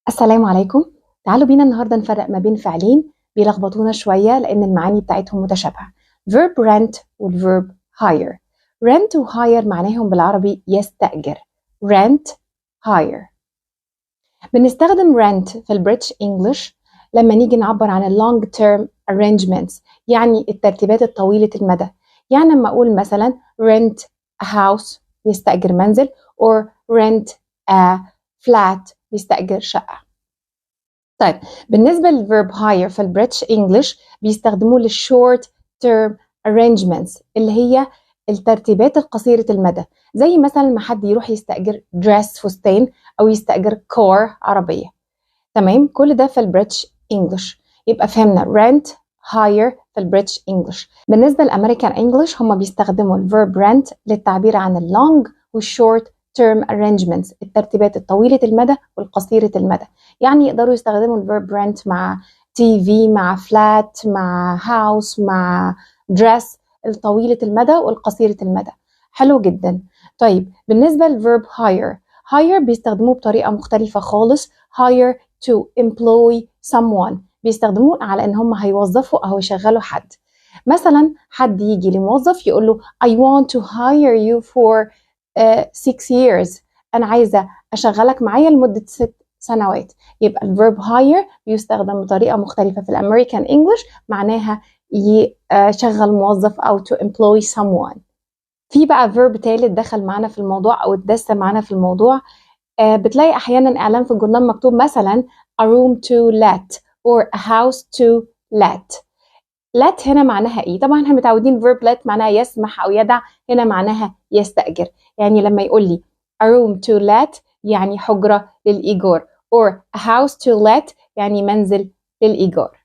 السلام عليكم. تعالوا بينا النهاردة نفرق ما بين فعلين بيلخبطونا شوية لأن المعاني بتاعتهم متشابهة. verb rent والverb hire. rent و hire معناهم بالعربي يستأجر. rent hire. بنستخدم rent في البريتش English لما نيجي نعبر عن ال long term arrangements، يعني الترتيبات الطويلة المدى. يعني لما أقول مثلا rent a house يستأجر منزل or rent a flat بيستأجر شقة. طيب بالنسبة للverb hire في البريتش English بيستخدموه للshort term arrangements اللي هي الترتيبات القصيرة المدى، زي مثلا ما حد يروح يستأجر dress فستان أو يستأجر car عربية. تمام، كل ده في البريتش English. يبقى فهمنا rent hire في البريتش English. بالنسبة للأمريكان English هم بيستخدموا الverb rent للتعبير عن long والshort term arrangements، الترتيبات الطويلة المدى والقصيرة المدى. يعني يقدروا يستخدموا الverb rent مع TV، مع flat، مع house، مع dress، الطويلة المدى والقصيرة المدى. حلو جدا. طيب بالنسبة للverb hire بيستخدموه بطريقة مختلفة خالص. hire to employ someone، بيستخدموه على ان هم هيوظفوا او يشغلوا حد. مثلا حد يجي لموظف يقول له I want to hire you for 6 years، انا عايزة اشغلك معايا لمدة 6 سنوات. يبقى الverb hire بيستخدم بطريقة مختلفة في الامريكان انجلش، معناها يشغل موظف او to employ someone. في بقى verb تالت دخل معنا في الموضوع او اتدس معنا في الموضوع. بتلاقي احيانا اعلان في الجورنال مكتوب مثلا a room to let or a house to let. let هنا معناها ايه؟ طبعا احنا متعودين verb let معناها يسمح او يدع، هنا معناها يستأجر. يعني لما يقول لي a room to let يعني حجرة للإيجار or a house to let يعني منزل للإيجار.